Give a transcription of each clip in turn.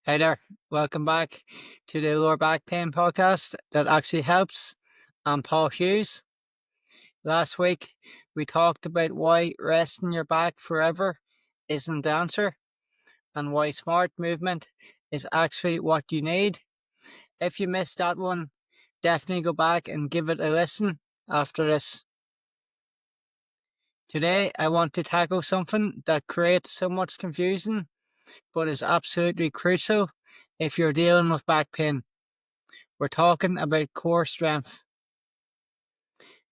Hey there, welcome back to the Lower Back Pain podcast that actually helps. I'm Paul Hughes. Last week we talked about why resting your back forever isn't the answer and why smart movement is actually what you need. If you missed that one, definitely go back and give it a listen after this. Today I want to tackle something that creates so much confusion but is absolutely crucial if you're dealing with back pain. We're talking about core strength.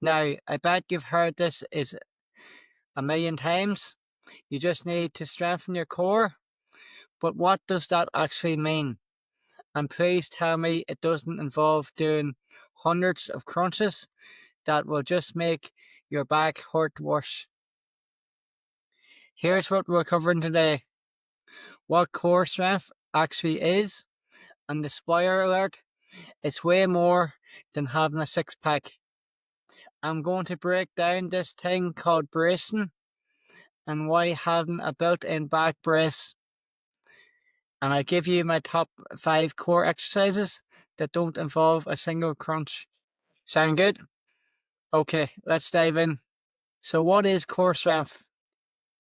Now, I bet you've heard this is a million times. You just need to strengthen your core. But what does that actually mean? And please tell me it doesn't involve doing hundreds of crunches that will just make your back hurt worse. Here's what we're covering today. What core strength actually is. And the spoiler alert, it's way more than having a six pack. I'm going to break down this thing called bracing and why having a built-in back brace. And I give you my top 5 core exercises that don't involve a single crunch. Sound good? Okay, let's dive in. So what is core strength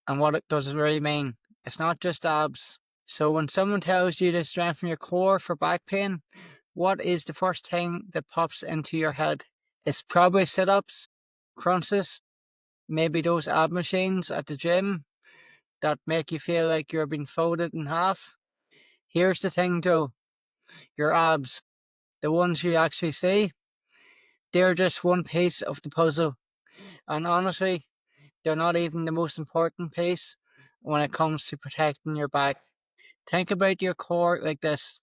and what does it really mean? It's not just abs. So when someone tells you to strengthen your core for back pain, what is the first thing that pops into your head? It's probably sit-ups, crunches, maybe those ab machines at the gym that make you feel like you're being folded in half. Here's the thing though, your abs, the ones you actually see, they're just one piece of the puzzle. And honestly, they're not even the most important piece when it comes to protecting your back. Think about your core like this.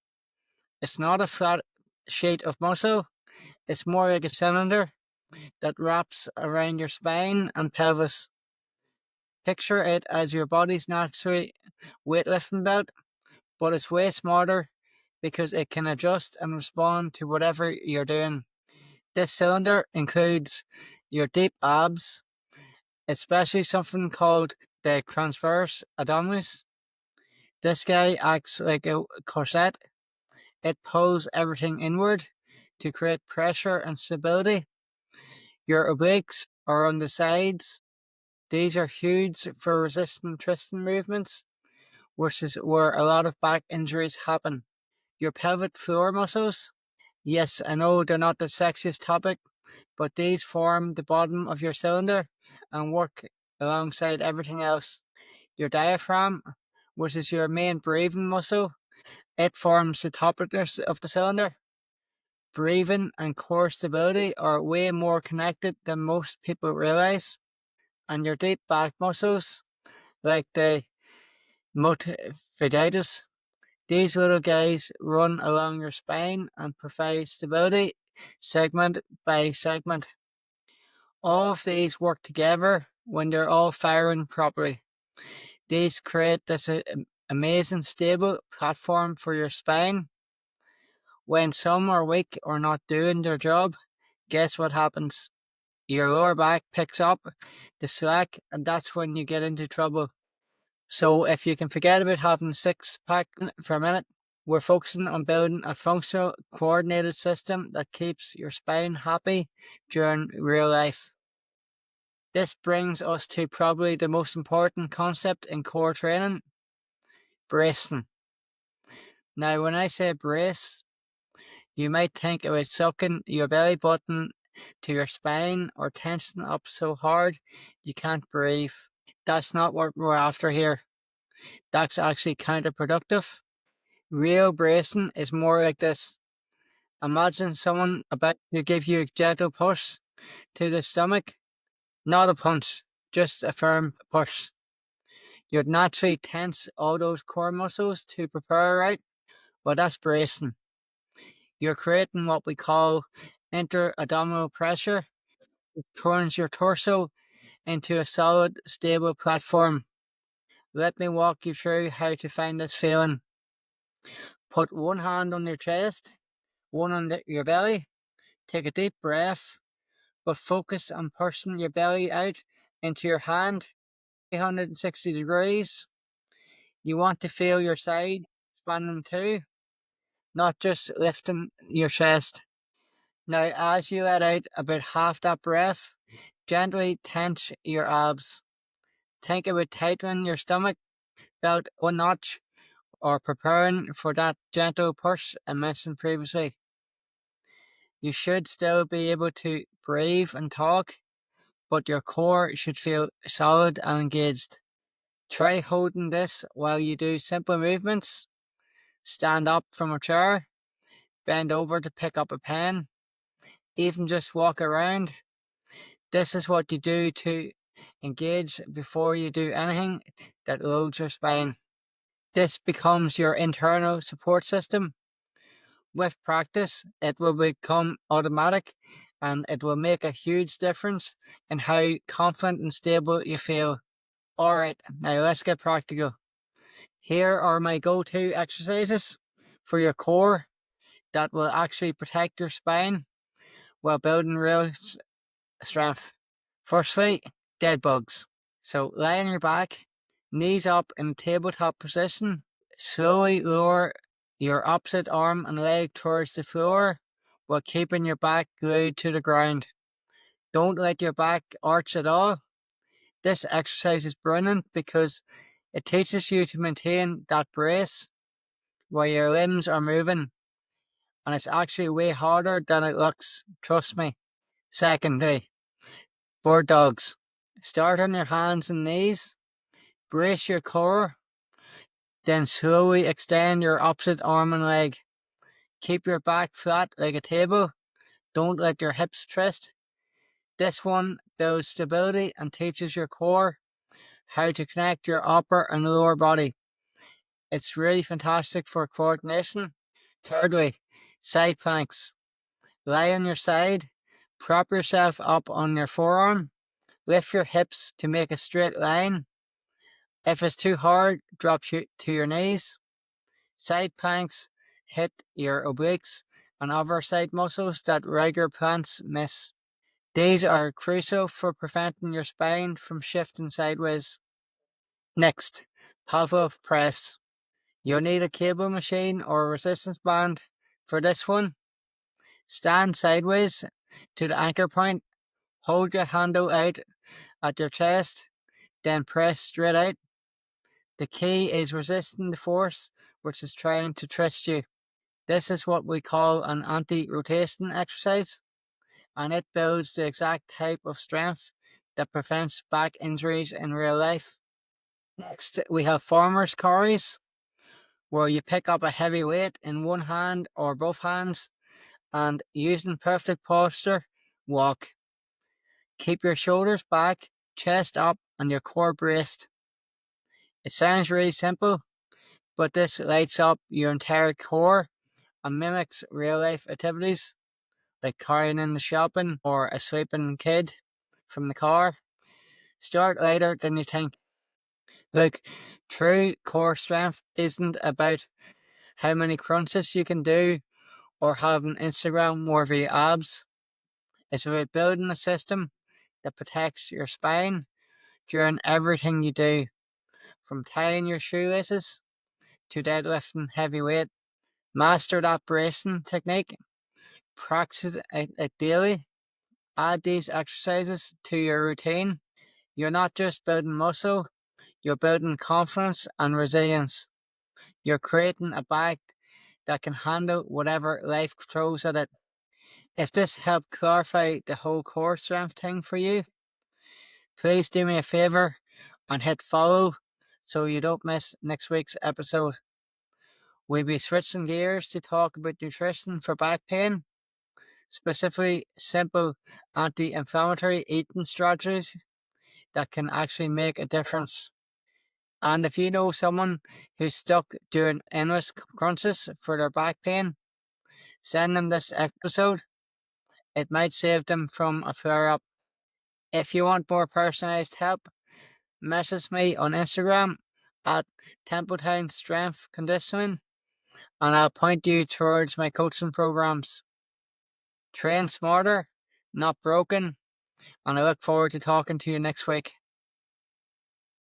It's not a flat sheet of muscle, it's more like a cylinder that wraps around your spine and pelvis. Picture it as your body's natural weightlifting belt, but it's way smarter because it can adjust and respond to whatever you're doing. This cylinder includes your deep abs, especially something called the transverse abdominis. This guy acts like a corset. It pulls everything inward to create pressure and stability. Your obliques are on the sides. These are huge for resisting twisting movements, which is where a lot of back injuries happen. Your pelvic floor muscles, yes, I know they're not the sexiest topic, but these form the bottom of your cylinder and work alongside everything else. Your diaphragm, which is your main breathing muscle, it forms the top of the cylinder. Breathing and core stability are way more connected than most people realize. And your deep back muscles, like the multifidus, these little guys run along your spine and provide stability segment by segment. All of these work together when they're all firing properly. These create this amazing stable platform for your spine. When some are weak or not doing their job, guess what happens? Your lower back picks up the slack, and that's when you get into trouble. So if you can forget about having a six pack for a minute, we're focusing on building a functional, coordinated system that keeps your spine happy during real life. This brings us to probably the most important concept in core training, bracing. Now, when I say brace, you might think about sucking your belly button to your spine or tensing up so hard you can't breathe. That's not what we're after here. That's actually counterproductive. Real bracing is more like this. Imagine someone about to give you a gentle push to the stomach, not a punch, just a firm push. You'd naturally tense all those core muscles to prepare, right? Well, that's bracing. You're creating what we call inter-abdominal pressure, which turns your torso into a solid, stable platform. Let me walk you through how to find this feeling. Put one hand on your chest, one on your belly. Take a deep breath, but focus on pushing your belly out into your hand, 360 degrees. You want to feel your side expanding too, not just lifting your chest. Now, as you let out about half that breath, gently tense your abs. Think about tightening your stomach belt one notch or preparing for that gentle push I mentioned previously. You should still be able to breathe and talk, but your core should feel solid and engaged. Try holding this while you do simple movements. Stand up from a chair, bend over to pick up a pen, even just walk around. This is what you do to engage before you do anything that loads your spine. This becomes your internal support system. With practice, it will become automatic and it will make a huge difference in how confident and stable you feel. Alright, now let's get practical. Here are my go-to exercises for your core that will actually protect your spine while building real strength. Firstly, dead bugs. So lie on your back, knees up in tabletop position. Slowly lower your opposite arm and leg towards the floor while keeping your back glued to the ground. Don't let your back arch at all. This exercise is brilliant because it teaches you to maintain that brace while your limbs are moving, and it's actually way harder than it looks, trust me. Secondly, bird dogs. Start on your hands and knees, brace your core, then slowly extend your opposite arm and leg. Keep your back flat like a table. Don't let your hips twist. This one builds stability and teaches your core how to connect your upper and lower body. It's really fantastic for coordination. Thirdly, side planks. Lie on your side, prop yourself up on your forearm, lift your hips to make a straight line. If it's too hard, drop to your knees. Side planks hit your obliques and other side muscles that regular plants miss. These are crucial for preventing your spine from shifting sideways. Next, Pavlov press. You'll need a cable machine or a resistance band for this one. Stand sideways to the anchor point, hold your handle out at your chest, then press straight out. The key is resisting the force which is trying to twist you. This is what we call an anti-rotation exercise, and it builds the exact type of strength that prevents back injuries in real life. Next, we have farmer's carries, where you pick up a heavy weight in one hand or both hands, and using perfect posture, walk. Keep your shoulders back, chest up, and your core braced. It sounds really simple, but this lights up your entire core and mimics real life activities like carrying in the shopping or a sleeping kid from the car. Start later than you think. Look, true core strength isn't about how many crunches you can do or having Instagram worthy abs. It's about building a system that protects your spine during everything you do, from tying your shoelaces to deadlifting heavy weight. Master that bracing technique, practice it daily, add these exercises to your routine. You're not just building muscle, you're building confidence and resilience. You're creating a back that can handle whatever life throws at it. If this helped clarify the whole core strength thing for you, please do me a favor and hit follow so you don't miss next week's episode. We'll be switching gears to talk about nutrition for back pain, specifically simple anti-inflammatory eating strategies that can actually make a difference. And if you know someone who's stuck doing endless crunches for their back pain, send them this episode. It might save them from a flare-up. If you want more personalized help, message me on Instagram at Templetown Strength Conditioning, and I'll point you towards my coaching programs. Train smarter, not broken, and I look forward to talking to you next week.